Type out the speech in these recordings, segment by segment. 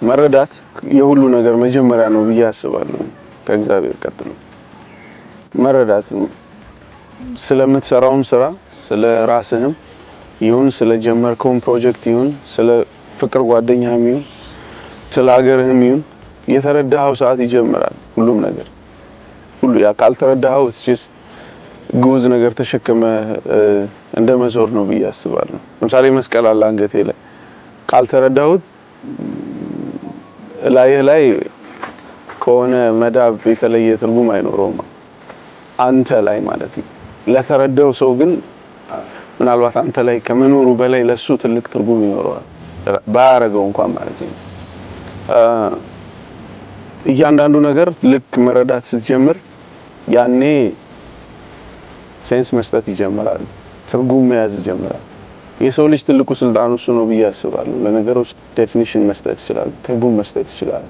መረዳት የሁሉ ነገር መጀመሪያ ነው ብዬ አስባለሁ ከእግዚአብሔር ቀጥሎ መረዳት ስለምትሰራውም ስራ ስለ ራስህም ይሁን ስለ ጀመርከው ፕሮጀክት ይሁን ስለ ፍቅር ጓደኛህም ይሁን ስለ ሀገርህም ይሁን የተረዳኸው ሰዓት ይጀምራል ሁሉም ነገር ሁሉ ያ ካልተረዳኸው just ጉዝ ነገር ተሸክመ እንደመዞር ነው ብዬ አስባለሁ ለምሳሌ መስቀል አለ አንገቴ ላይ ካልተረዳሁት ላይ ከሆነ መዳብ የተለየ ትርጉም አይኖረውም አንተ ላይ ማለት ነው ለተረዳው ሰው ግን ምናልባት አንተ ላይ ከመኖሩ በላይ ለሱ ትልቅ ትርጉም ይኖረዋል ባያረጋው እንኳን ማለት ነው እያንዳንዱ ነገር ልክ መረዳት ስትጀምር ያኔ ሴንስ መስጠት ይጀምራል ትርጉም መያዝ ይጀምራል የሰው ልጅ ትልቁ ስልጣኑ እሱ ነው ብዬ አስባለሁ ለነገሮች ዴፊኒሽን መስጠት ይችላል ትርጉም መስጠት ይችላል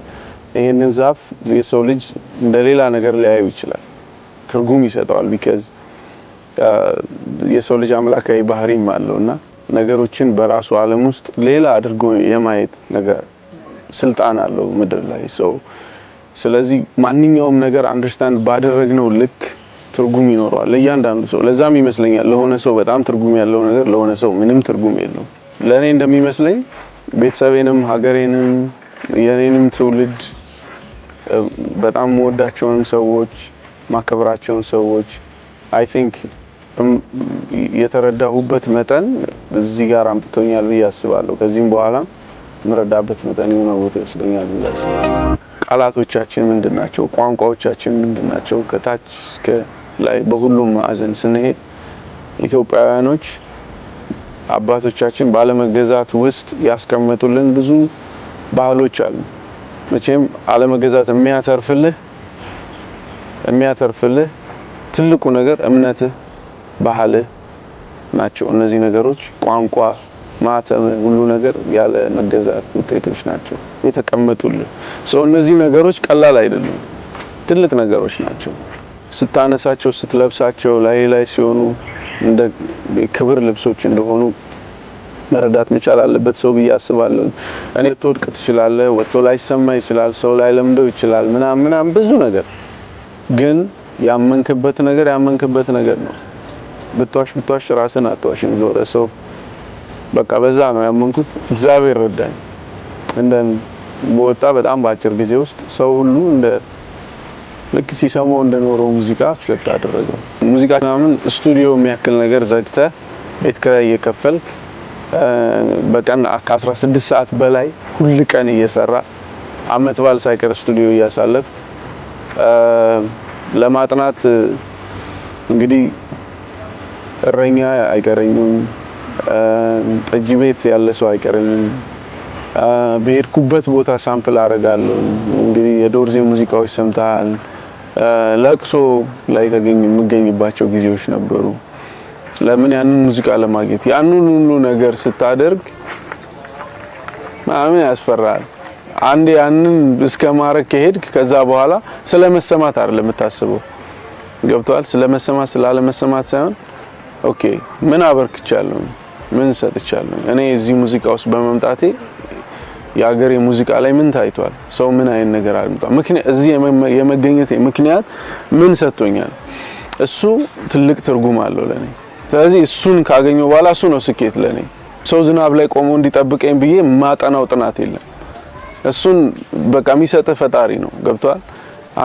ይሄንን ዛፍ የሰው ልጅ እንደሌላ ነገር ሊያየው ይችላል ትርጉም ይሰጣል because የሰው ልጅ አምላካዊ ባህሪም አለውና ነገሮችን በራሱ ዓለም ውስጥ ሌላ አድርጎ የማየት ነገር ስልጣን አለው ምድር ላይ ስለዚህ ማንኛውም ነገር አንደርስታንድ ባደረግነው ልክ ትርጉም ይኖረዋል ለእያንዳንዱ ሰው ለዛም ይመስለኛል ለሆነ ሰው በጣም ትርጉም ያለው ነገር ለሆነ ሰው ምንም ትርጉም የለውም ለኔ እንደሚመስለኝ ቤተሰቤንም ሀገሬንም የኔንም ትውልድ በጣም ወዳቸውን ሰዎች ማከብራቸውን ሰዎች I think የተረዳሁበት መጠን እዚህ ጋር አምጥቶኛል ብዬ አስባለሁ ከዚህም በኋላ ምረዳበት መጠን ነው ወጥቶኛል ብዬ አስባለሁ ቃላቶቻችን ምንድናቸው ቋንቋዎቻችን ምንድናቸው ከታች እስከ ላይ በሁሉም ማዕዘን ስንሄድ ኢትዮጵያውያኖች አባቶቻችን ባለመገዛት ውስጥ ያስቀመጡልን ብዙ ባህሎች አሉ መቼም አለመገዛት የሚያተርፍልህ ትልቁ ነገር እምነትህ ባህልህ ናቸው እነዚህ ነገሮች ቋንቋ ማተም ሁሉ ነገር ያለ መገዛት ውጤቶች ናቸው የተቀመጡልህ እነዚህ ነገሮች ቀላል አይደሉም ትልቅ ነገሮች ናቸው ስታነሳቸው ስትለብሳቸው ላይ ሲሆኑ እንደ ክብር ልብሶች እንደሆኑ መረዳት መቻል አለበት ሰው ብዬ አስባለሁ እኔ ተወድቅ ትችላለህ ወጥቶ ላይ ሰማ ይችላል ሰው ላይ ለምደው ይችላል ምናምን ብዙ ነገር ግን ያመንክበት ነገር ነው ብትዋሽ ራስን አትዋሽም ዞረ ሰው በቃ በዛ ነው ያመንኩት እግዚአብሔር ረዳኝ እንደን በወጣ በጣም ባጭር ጊዜ ውስጥ ሰው ሁሉ እንደ ልክ ሲሰማው እንደኖረው ሙዚቃ አክሰፕት አደረገው ሙዚቃ ምናምን ስቱዲዮ የሚያክል ነገር ዘግተ ቤት ኪራይ እየከፈልክ በቀን ከ16 ሰዓት በላይ ሁሉ ቀን እየሰራ አመት ባል ሳይቀር ስቱዲዮ እያሳለፍ ለማጥናት እንግዲህ እረኛ አይቀረኝም ጠጅ ቤት ያለ ሰው አይቀርም በሄድኩበት ቦታ ሳምፕል አረጋለሁ እንግዲህ የዶርዜ ሙዚቃዎች ሰምታል ለቅሶ ላይ የምገኝባቸው ጊዜዎች ነበሩ ለምን ያንን ሙዚቃ ለማግኘት ያንን ሁሉ ነገር ስታደርግ ማምን ያስፈራል አንዴ ያንን እስከ ማረክ ከሄድክ ከዛ በኋላ ስለመሰማት አይደለም የምታስበው ገብቷል ስለመሰማት ስላለመሰማት ሳይሆን ኦኬ ምን አበርክቻለሁ ምን ሰጥቻለሁ እኔ እዚህ ሙዚቃ ውስጥ በመምጣቴ የሀገሬ ሙዚቃ ላይ ምን ታይቷል ሰው ምን አይን ነገር አልመጣ ምክንያት እዚህ የመገኘቴ ምክንያት ምን ሰጥቶኛል እሱ ትልቅ ትርጉም አለው ለኔ ስለዚህ እሱን ካገኘው በኋላ እሱ ነው ስኬት ለኔ ሰው ዝናብ ላይ ቆሞ እንዲጠብቀኝ ብዬ ማጠናው ጥናት የለም እሱን በቃ የሚሰጥ ፈጣሪ ነው ገብቷል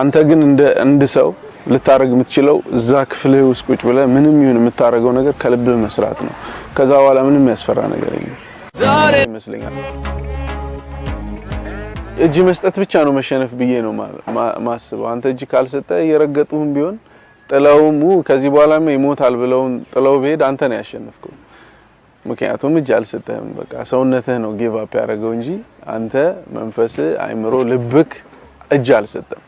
አንተ ግን እንደ ሰው ልታረግ የምትችለው እዛ ክፍል ውስጥ ቁጭ ብለ ምንም ይሁን የምታረገው ነገር ከልብ መስራት ነው ከዛ በኋላ ምንም ያስፈራ ነገር የለም ዛሬ ይመስለኛል እጅ መስጠት ብቻ ነው መሸነፍ ብዬ ነው ማስበው አንተ እጅ ካልሰጠ የረገጡህም ቢሆን ጥላውም ከዚህ በኋላም ይሞታል ብለውን ጥላው በሄድ አንተ ነው ያሸነፍከው ምክንያቱም እጅ አልሰጠህም በቃ ሰውነትህ ነው ጊቭ አፕ ያደረገው እንጂ አንተ መንፈስ አይምሮ ልብክ እጅ አልሰጠም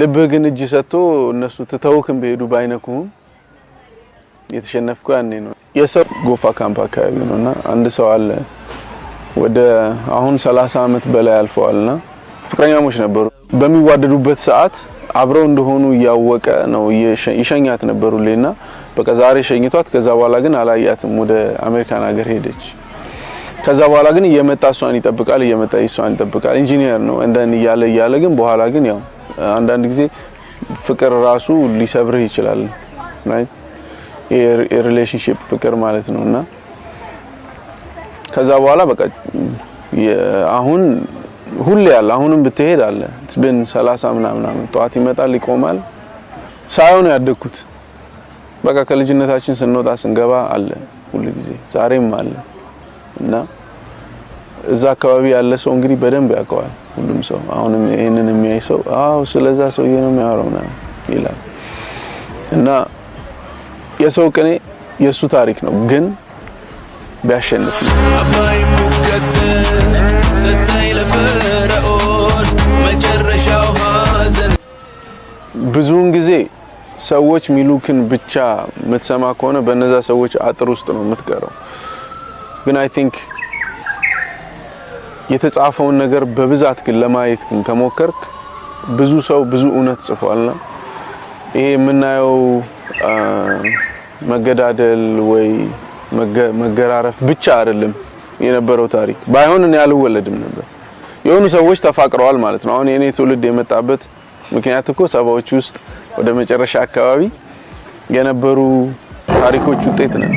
ልብህ ግን እጅ ሰጥቶ እነሱ ተተውክም በሄዱ ባይነኩም የተሸነፍከው ያኔ ነው የሰው ጎፋ ካምፕ አካባቢ ነውና አንድ ሰው አለ ወደ አሁን 30 አመት በላይ አልፈዋልና ፍቅረኛሞች ነበሩ በሚዋደዱበት ሰዓት አብረው እንደሆኑ ያወቀ ነው ይሸኛት ነበሩልና በቃ ዛሬ ሸኝቷት ከዛ በኋላ ግን አላያትም ወደ አሜሪካን ሀገር ሄደች ከዛ በኋላ ግን እየመጣ እሷን ይጠብቃል እሷን ይጠብቃል ኢንጂነር ነው እንደን እያለ ግን በኋላ ግን ያው አንዳንድ ጊዜ ፍቅር ራሱ ሊሰብርህ ይችላል right የሪሌሽንሺፕ ፍቅር ማለት ነውና ከዛ በኋላ በቃ አሁን ሁሌ ያለ አሁንም ብትሄድ አለ it's been 30 ምናምን ጧት ይመጣል ይቆማል ሳይሆን ያደኩት በቃ ከልጅነታችን ስንወጣ ስንገባ አለ ሁሉ ጊዜ ዛሬም አለ እና እዛ አካባቢ ያለ ሰው እንግዲህ በደንብ ያውቀዋል ሁሉም ሰው አሁንም ይሄንን የሚያይ ሰው አው ስለዛ ሰውዬ ነው የሚያወራውና ይላል እና የሰው ቅኔ የሱ ታሪክ ነው ግን ቢያሸንፍ አባይ ሙቀት ሰጣይ ለፈራኦን መጨረሻው ሀዘን ብዙውን ጊዜ ሰዎች ሚሉክን ብቻ የምትሰማ ከሆነ በእነዛ ሰዎች አጥር ውስጥ ነው የምትቀረው ግን I think የተጻፈውን ነገር በብዛት ግን ለማየት ግን ከሞከርክ ብዙ ሰው ብዙ እውነት ጽፏልና ይሄ የምናየው መገዳደል ወይ መገራረፍ ብቻ አይደለም የነበረው ታሪክ ባይሆን እኔ አልወለድም ነበር የሆኑ ሰዎች ተፋቅረዋል ማለት ነው አሁን የኔ ትውልድ የመጣበት ምክንያት እኮ ሰባዎች ውስጥ ወደ መጨረሻ አካባቢ የነበሩ ታሪኮች ውጤት ነው